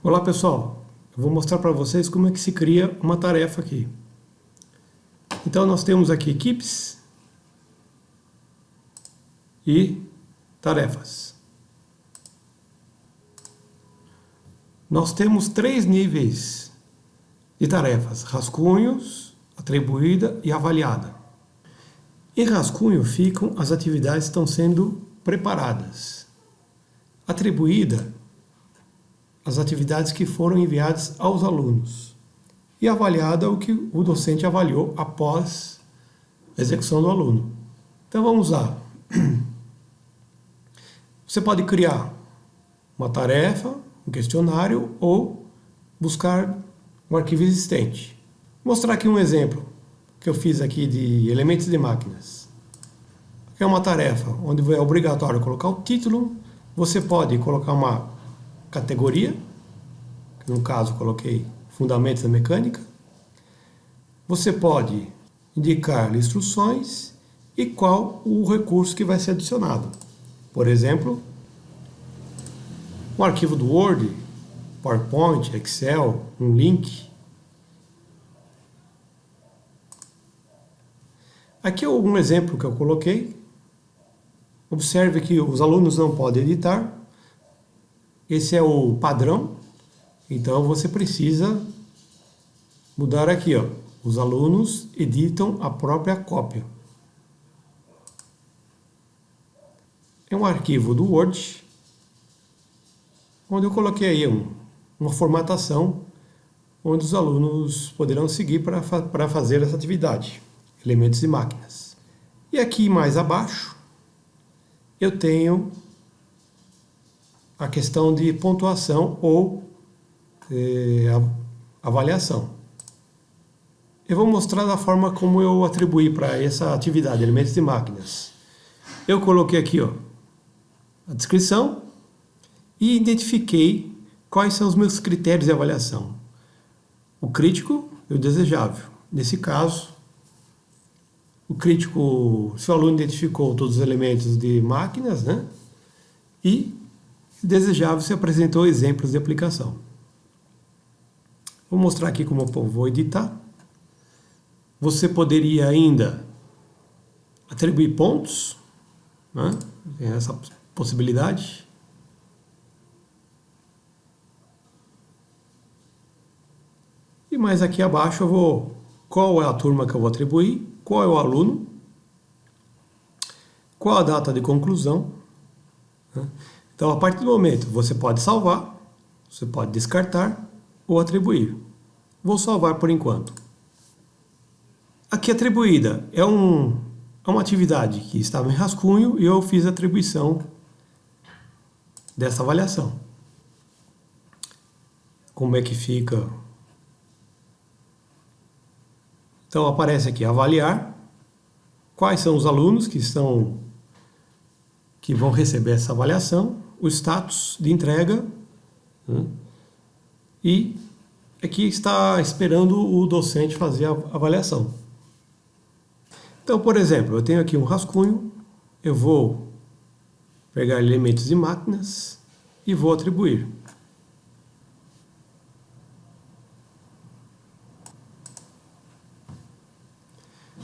Olá pessoal, eu vou mostrar para vocês como é que se cria uma tarefa aqui. Então nós temos aqui equipes e tarefas. Nós temos 3 níveis de tarefas: rascunhos, atribuída e avaliada. Em rascunho ficam as atividades que estão sendo preparadas. Atribuída, as atividades que foram enviadas aos alunos. E avaliada, o que o docente avaliou após a execução do aluno. Então vamos lá. Você pode criar uma tarefa, um questionário ou buscar um arquivo existente. Vou mostrar aqui um exemplo que eu fiz aqui de elementos de máquinas. Aqui é uma tarefa onde é obrigatório colocar o título. Você pode colocar uma categoria, que no caso coloquei fundamentos da mecânica. Você pode indicar instruções e qual o recurso que vai ser adicionado. Por exemplo, um arquivo do Word, PowerPoint, Excel, um link. Aqui é um exemplo que eu coloquei. Observe que os alunos não podem editar. Esse é o padrão. Então você precisa mudar aqui, ó. Os alunos editam a própria cópia. É um arquivo do Word, onde eu coloquei aí uma formatação, onde os alunos poderão seguir para fazer essa atividade. Elementos de máquinas. E aqui mais abaixo, eu tenho a questão de pontuação ou avaliação. Eu vou mostrar da forma como eu atribuí para essa atividade, elementos de máquinas. Eu coloquei aqui, ó, a descrição e identifiquei quais são os meus critérios de avaliação. O crítico e o desejável. Nesse caso, o crítico, se o aluno identificou todos os elementos de máquinas, né? E desejável se apresentou exemplos de aplicação. Vou mostrar aqui como eu vou editar. Você poderia ainda atribuir pontos, né? Tem essa possibilidade. E mais aqui abaixo eu vou, qual é a turma que eu vou atribuir, qual é o aluno, qual a data de conclusão, né? Então, a partir do momento, você pode salvar, você pode descartar ou atribuir. Vou salvar por enquanto. Aqui, atribuída é uma atividade que estava em rascunho e eu fiz a atribuição dessa avaliação. Como é que fica? Então, aparece aqui avaliar, quais são os alunos que vão receber essa avaliação, o status de entrega, né? E aqui está esperando o docente fazer a avaliação. Então, por exemplo, eu tenho aqui um rascunho, eu vou pegar elementos de máquinas e vou atribuir.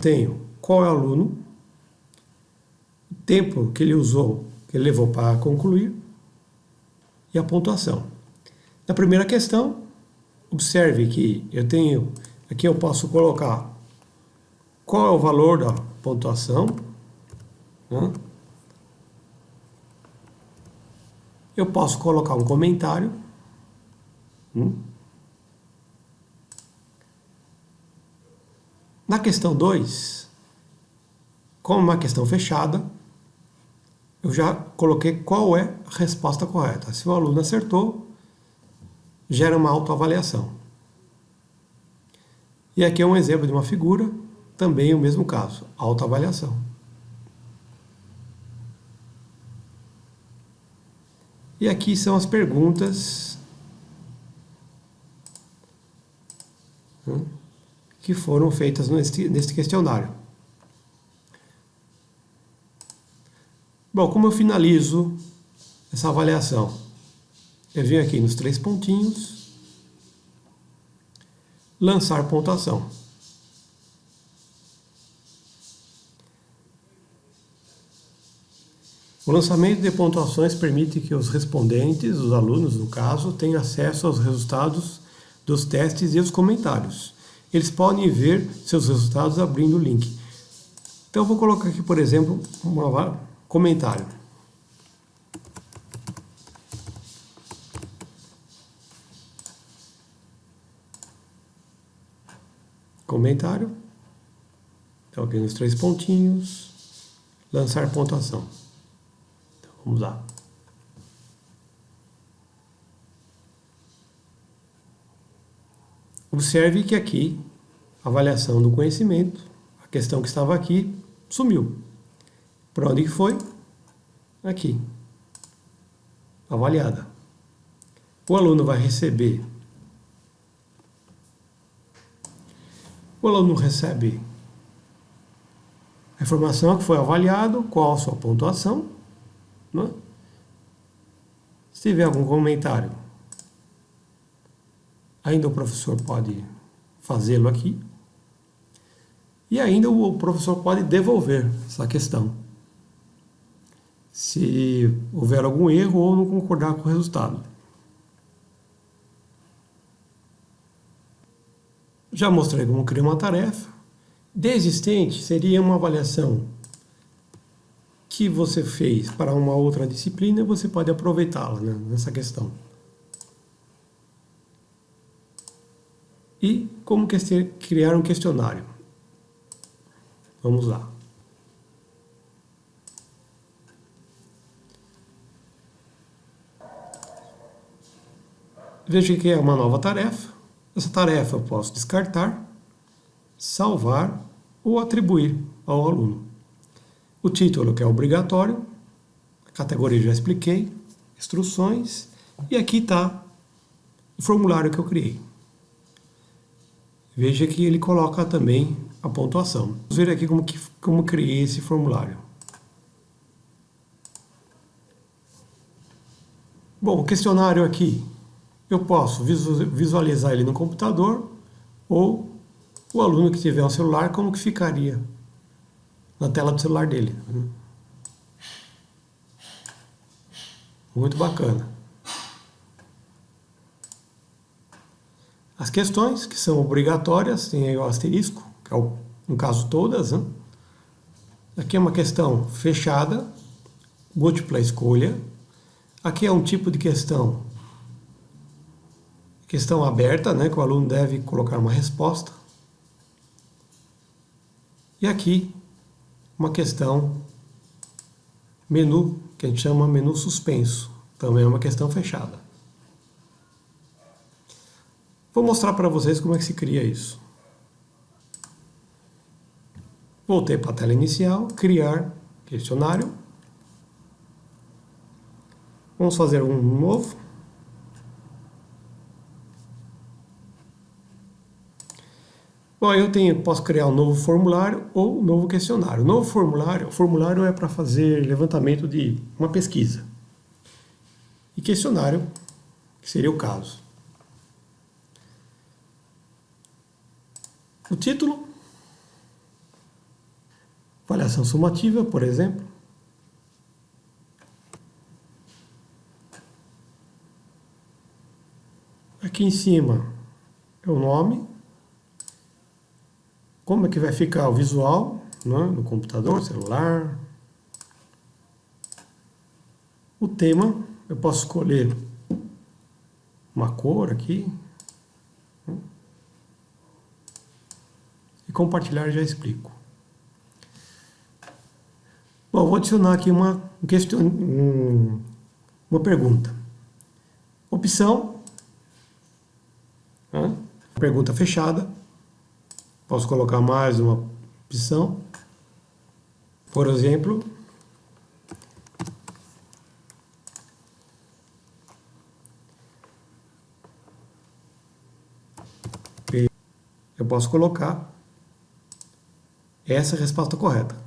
Tenho qual é o aluno, o tempo que ele usou, que ele levou para concluir e a pontuação. Na primeira questão, observe que eu tenho, aqui eu posso colocar qual é o valor da pontuação, né? Eu posso colocar um comentário, Na questão 2, como é uma questão fechada, eu já coloquei qual é a resposta correta. Se o aluno acertou, gera uma autoavaliação. E aqui é um exemplo de uma figura, também o mesmo caso, autoavaliação. E aqui são as perguntas que foram feitas neste questionário. Bom, como eu finalizo essa avaliação? Eu venho aqui nos 3 pontinhos, lançar pontuação. O lançamento de pontuações permite que os respondentes, os alunos no caso, tenham acesso aos resultados dos testes e os comentários. Eles podem ver seus resultados abrindo o link. Então eu vou colocar aqui, por exemplo, um comentário. Comentário. Então aqui nos 3 pontinhos, lançar pontuação. Então vamos lá. Observe que aqui, avaliação do conhecimento, a questão que estava aqui, sumiu. Para onde que foi? Aqui. Avaliada. O aluno vai receber. O aluno recebe a informação que foi avaliado, qual a sua pontuação, né? Se tiver algum comentário, ainda o professor pode fazê-lo aqui. E ainda o professor pode devolver essa questão, se houver algum erro ou não concordar com o resultado. Já mostrei como criar uma tarefa. Desistente seria uma avaliação que você fez para uma outra disciplina e você pode aproveitá-la, né, nessa questão. E como criar um questionário. Vamos lá. Veja que é uma nova tarefa. Essa tarefa eu posso descartar, salvar ou atribuir ao aluno. O título, que é obrigatório, a categoria já expliquei, instruções, e aqui está o formulário que eu criei. Veja que ele coloca também a pontuação. Vamos ver aqui como criei esse formulário. Bom, o questionário aqui, eu posso visualizar ele no computador ou o aluno que tiver um celular, como que ficaria na tela do celular dele. Muito bacana. As questões, que são obrigatórias, tem aí o asterisco, que é no caso todas, né? Aqui é uma questão fechada, múltipla escolha. Aqui é um tipo de questão aberta, né, que o aluno deve colocar uma resposta. E aqui, uma questão menu, que a gente chama menu suspenso. Também é uma questão fechada. Vou mostrar para vocês como é que se cria isso. Voltei para a tela inicial, criar questionário. Vamos fazer um novo. Bom, posso criar um novo formulário ou um novo questionário. O formulário é para fazer levantamento de uma pesquisa. E questionário, que seria o caso. O título, avaliação sumativa, por exemplo. Aqui em cima é o nome. Como é que vai ficar o visual, né, no computador, celular. O tema, eu posso escolher uma cor aqui. E compartilhar já explico. Bom, vou adicionar aqui uma pergunta. Opção, né, pergunta fechada. Posso colocar mais uma opção. Por exemplo, eu posso colocar essa resposta correta.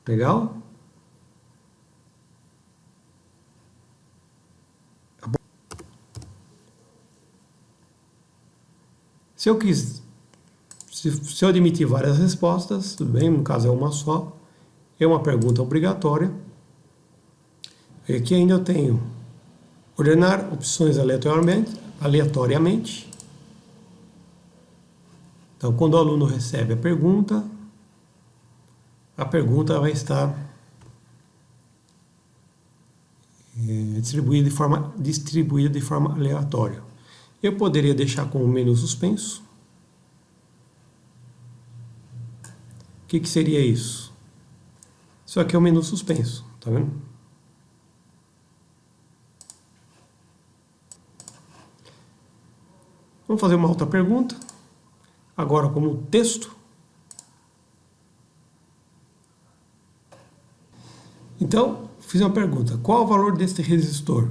Legal? Se eu quis, se eu admitir várias respostas, tudo bem, no caso é uma só, é uma pergunta obrigatória. E aqui ainda eu tenho ordenar opções aleatoriamente. Então, quando o aluno recebe a pergunta vai estar distribuída de forma aleatória. Eu poderia deixar com o menu suspenso. O que seria isso? Isso aqui é o menu suspenso, tá vendo? Vamos fazer uma outra pergunta, agora como texto. Então, fiz uma pergunta: qual o valor deste resistor?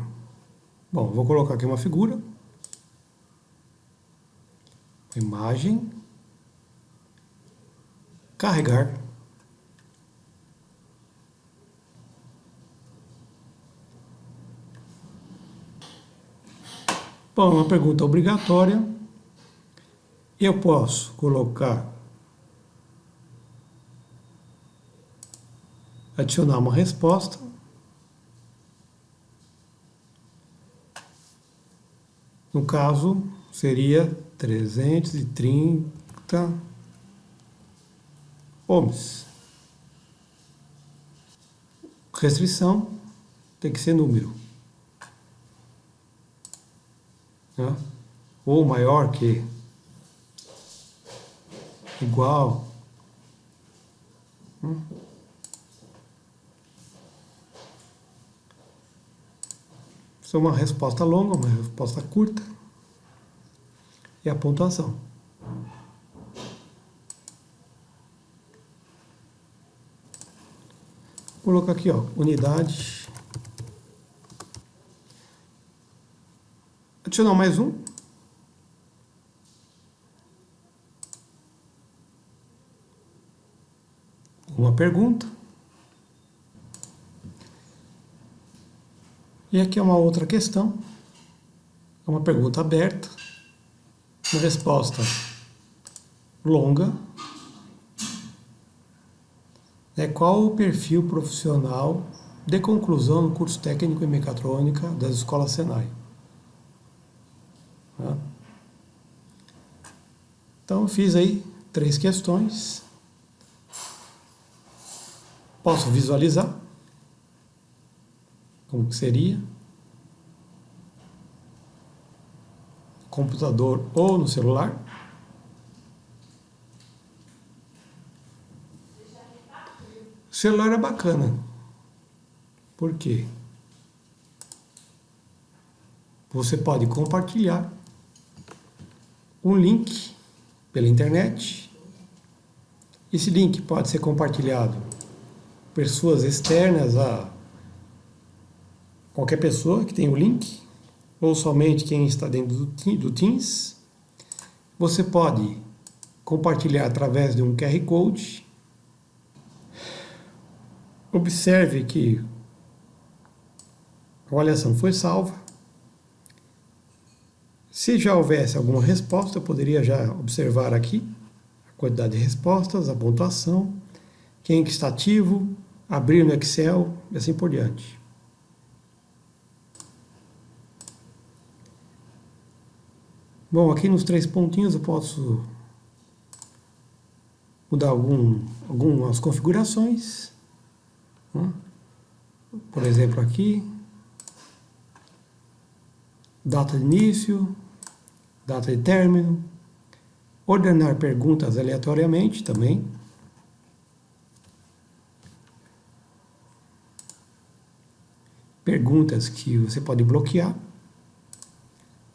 Bom, vou colocar aqui uma figura, imagem, carregar. Bom, uma pergunta obrigatória. Eu posso colocar, adicionar uma resposta. No caso, seria 330 ohms. Restrição tem que ser número, né? Ou maior que, igual. Isso é uma resposta longa, uma resposta curta. E a pontuação. Vou colocar aqui, ó, unidade. Adicionar mais um. Uma pergunta. E aqui é uma outra questão. É uma pergunta aberta. Uma resposta longa. Qual o perfil profissional de conclusão no curso técnico em mecatrônica das escolas Senai? Então, eu fiz aí 3 questões. Posso visualizar como que seria, computador ou no celular. O celular é bacana. Por quê? Você pode compartilhar um link pela internet. Esse link pode ser compartilhado por pessoas externas a qualquer pessoa que tenha o link, ou somente quem está dentro do Teams. Você pode compartilhar através de um QR Code. Observe que a avaliação foi salva. Se já houvesse alguma resposta, eu poderia já observar aqui a quantidade de respostas, a pontuação, quem que está ativo, abrir no Excel e assim por diante. Bom, aqui nos 3 pontinhos eu posso mudar algumas configurações. Por exemplo, aqui, data de início, data de término, ordenar perguntas aleatoriamente também. Perguntas que você pode bloquear.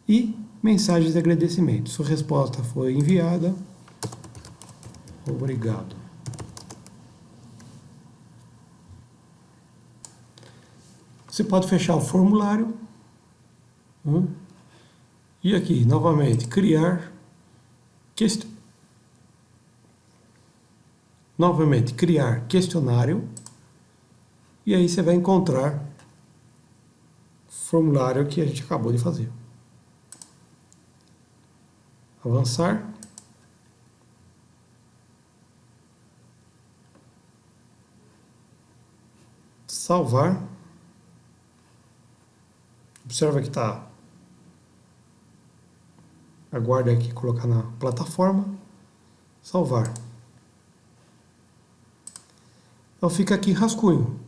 E mensagens de agradecimento. Sua resposta foi enviada. Obrigado. Você pode fechar o formulário. E aqui, novamente, criar questionário. E aí você vai encontrar o formulário que a gente acabou de fazer. Avançar. Salvar. Observa que está. Aguarda aqui colocar na plataforma. Salvar. Então fica aqui rascunho.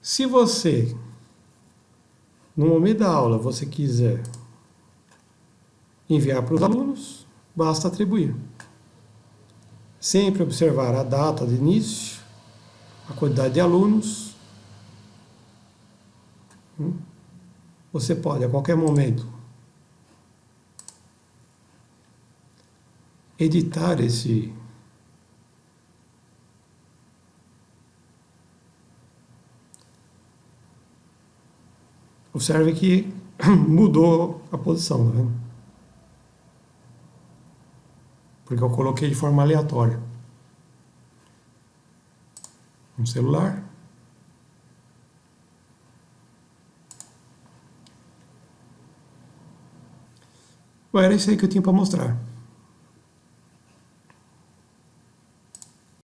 Se você, no momento da aula, você quiser enviar para os alunos, basta atribuir. Sempre observar a data de início, a quantidade de alunos. Você pode, a qualquer momento, editar esse observe que mudou a posição, tá vendo? Porque eu coloquei de forma aleatória. Um celular. Bom, era isso aí que eu tinha para mostrar.